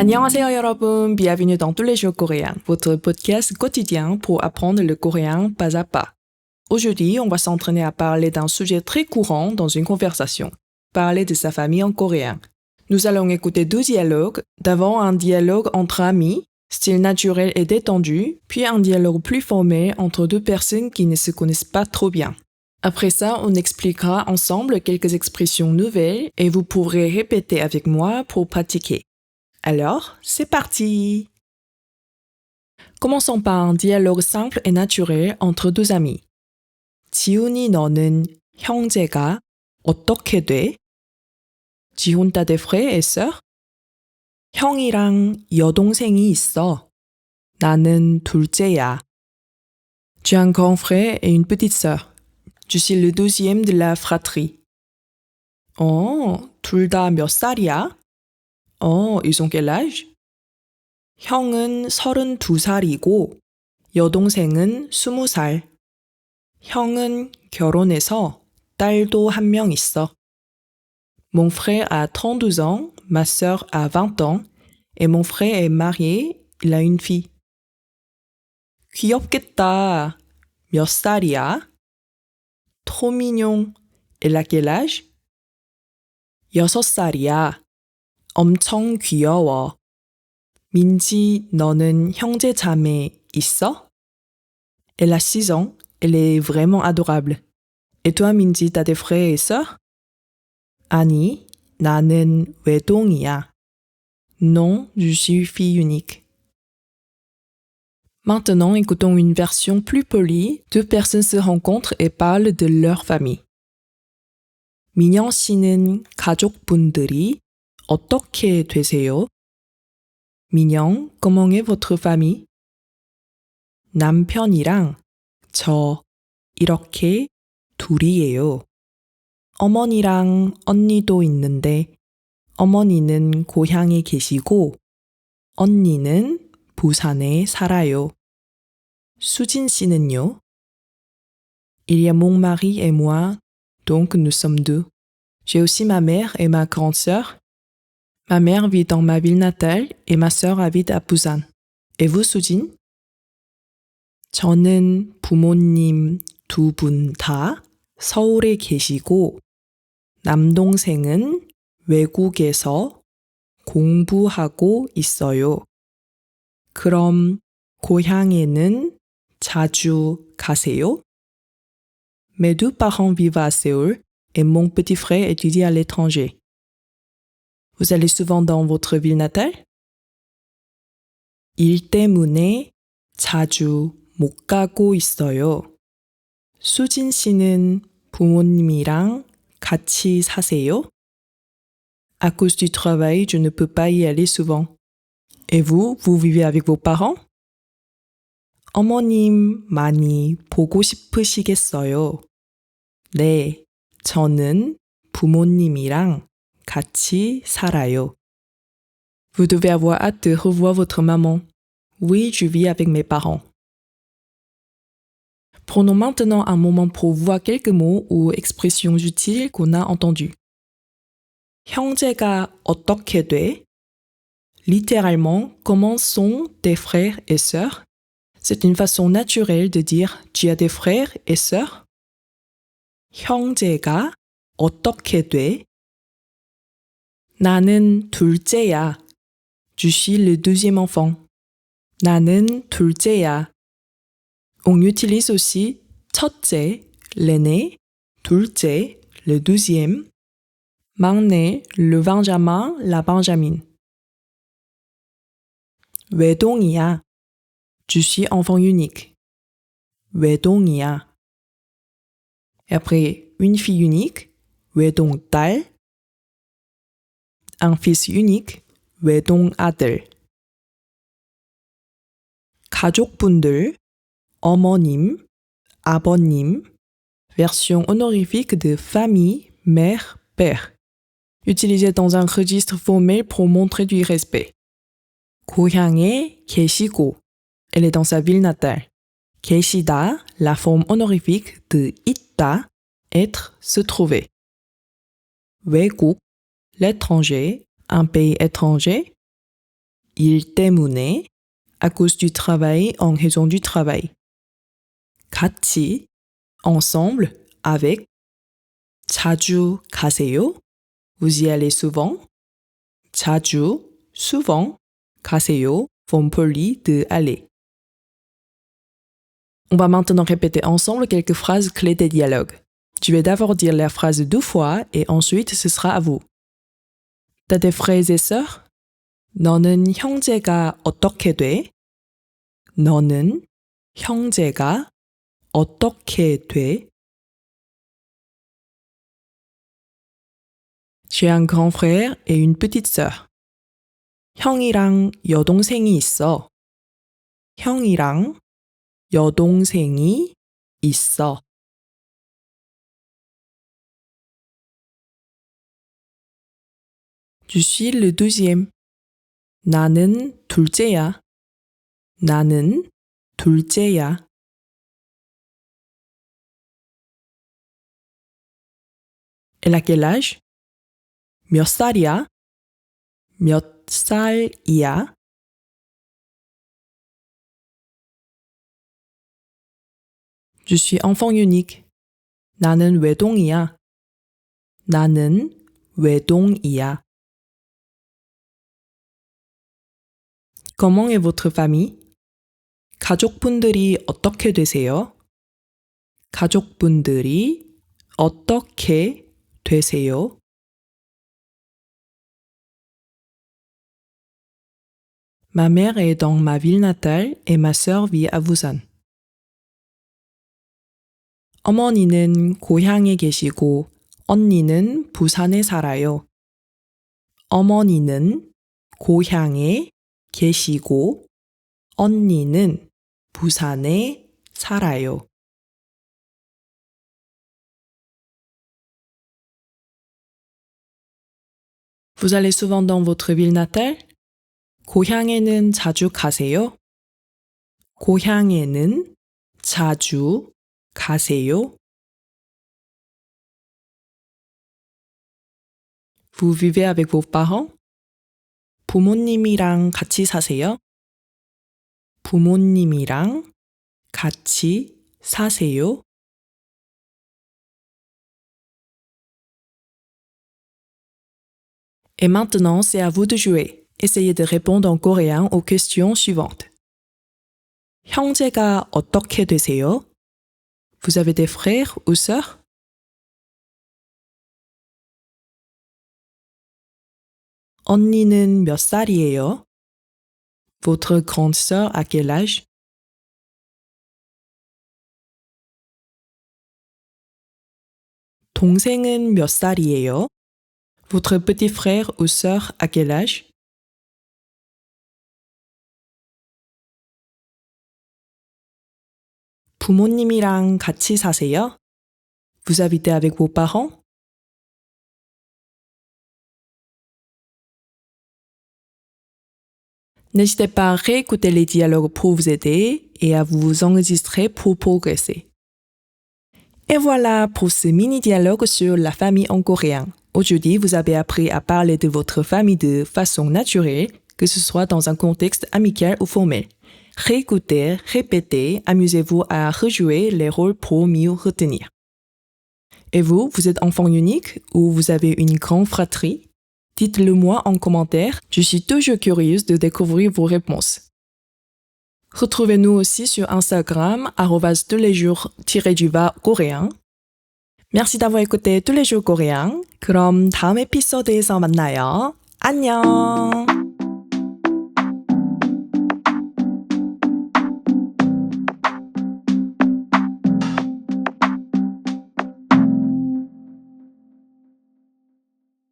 안녕하세요 여러분, bienvenue dans tous les jours coréens, votre podcast quotidien pour apprendre le coréen pas à pas. Aujourd'hui, on va s'entraîner à parler d'un sujet très courant dans une conversation, parler de sa famille en coréen. Nous allons écouter 2 dialogues, d'abord un dialogue entre amis, style naturel et détendu, puis un dialogue plus formel entre 2 personnes qui ne se connaissent pas trop bien. Après ça, on expliquera ensemble quelques expressions nouvelles et vous pourrez répéter avec moi pour pratiquer. Alors, c'est parti! Commençons par un dialogue simple et naturel entre 2 amis. 지훈이 너는 형제가 어떻게 돼? 지훈 t'as des frères et sœurs? 형이랑 여동생이 있어. 나는 둘째야. J'ai un grand frère et une petite sœur. Je suis le deuxième de la fratrie. 둘 다 몇 살이야? ils ont quel âge? 형은 32살이고 여동생은 20살. 형은 결혼해서 딸도 한 명 있어. Mon frère a 32 ans, ma sœur a 20 ans et mon frère est marié, il a une fille. 귀엽겠다. 몇 살이야? Trop mignon. Elle a quel âge? 6살이야. 엄청 귀여워. 민지, 너는 형제 자매 있어? Elle a 6 ans. Elle est vraiment adorable. Et toi, Minji, t'as des frères et sœurs? 아니, 나는 외동이야. Non, je suis fille unique. Maintenant, écoutons une version plus polie. 2 personnes se rencontrent et parlent de leur famille. 민영 씨는 가족분들이 어떻게 되세요? 민영, comment est votre famille? 남편이랑 저 이렇게 둘이에요. 어머니랑 언니도 있는데 어머니는 고향에 계시고 언니는 부산에 살아요. 수진 씨는요? Il y a mon mari et moi, donc nous sommes 2. J'ai aussi ma mère et ma grande sœur. Ma mère vit dans ma ville natale et ma sœur habite à Busan. Et vous, Sujin? 저는 부모님 2 분 다 서울에 계시고 남동생은 외국에서 공부하고 있어요. 그럼 고향에는 자주 가세요? Mes 2 parents vivent à Séoul et mon petit frère étudie à l'étranger. Vous allez souvent dans votre ville natale? 일 때문에 자주 못 가고 있어요. 수진 씨는 부모님이랑 같이 사세요? À cause du travail, je ne peux pas y aller souvent. Et vous, vous vivez avec vos parents? 어머님 많이 보고 싶으시겠어요? 네, 저는 부모님이랑 같이 살아요. Vous devez avoir hâte de revoir votre maman. Oui, je vis avec mes parents. Prenons maintenant un moment pour voir quelques mots ou expressions utiles qu'on a entendus. 형제가 어떻게 돼? Littéralement, comment sont tes frères et sœurs? C'est une façon naturelle de dire tu as des frères et sœurs. 형제가 어떻게 돼? 나는 둘째야. Je suis le deuxième enfant. 나는 둘째야. On utilise aussi 첫째, l'aîné, 둘째, le deuxième, 막내, le benjamin, la benjamine. 외동이야. Je suis enfant unique. 외동이야. Et après, une fille unique, 외동딸. Un fils unique, 외동아들. 가족분들, 어머님, 아버님, version honorifique de famille, mère, père. Utilisé dans un registre formel pour montrer du respect. 고향에 계시고, elle est dans sa ville natale. 계시다, la forme honorifique de 있다, être, se trouver. 외국, l'étranger, un pays étranger. 일 때문에, à cause du travail, en raison du travail. 같이, ensemble, avec. 자주 가세요? Vous y allez souvent? 자주, souvent, 가세요, forme polie de aller. On va maintenant répéter ensemble quelques phrases clés des dialogues. Je vais d'abord dire la phrase 2 fois et ensuite ce sera à vous. T'as des frères et sœurs? 너는 형제가 어떻게 돼? 너는 형제가 어떻게 돼? J'ai un grand frère et une petite sœur. 형이랑 여동생이 있어. 형이랑 여동생이 있어. Je suis le deuxième. 나는 둘째야. 나는 둘째야. Elle a quel âge? 몇 살이야? 몇 살이야? Je suis enfant unique. 나는 외동이야. 나는 외동이야. Comment est votre famille? 가족분들이 어떻게 되세요? 가족분들이 어떻게 되세요? Ma mère est dans ma ville natale et ma sœur vit à Busan. 어머니는 고향에 계시고 언니는 부산에 살아요. 어머니는 고향에 계시고 언니는 부산에 살아요. Vous allez souvent dans votre ville natale? 고향에는 자주 가세요? 고향에는 자주 가세요? Vous vivez avec vos parents? 부모님이랑 같이 사세요? 부모님이랑 같이 사세요? Et maintenant, c'est à vous de jouer. Essayez de répondre en coréen aux questions suivantes. 형제가 어떻게 되세요? Vous avez des frères ou sœurs? 언니는 몇 살이에요? Votre grande sœur a quel âge? 동생은 몇 살이에요? Votre petit frère ou sœur a quel âge? 부모님이랑 같이 사세요? Vous habitez avec vos parents? N'hésitez pas à réécouter les dialogues pour vous aider et à vous enregistrer pour progresser. Et voilà pour ce mini-dialogue sur la famille en coréen. Aujourd'hui, vous avez appris à parler de votre famille de façon naturelle, que ce soit dans un contexte amical ou formel. Réécoutez, répétez, amusez-vous à rejouer les rôles pour mieux retenir. Et vous, vous êtes enfant unique ou vous avez une grande fratrie? Dites-le moi en commentaire, je suis toujours curieuse de découvrir vos réponses. Retrouvez-nous aussi sur Instagram, @tous-les-jours-coréen. Merci d'avoir écouté tous les jours coréens. 그럼 다음 에피소드에서 만나요. 안녕!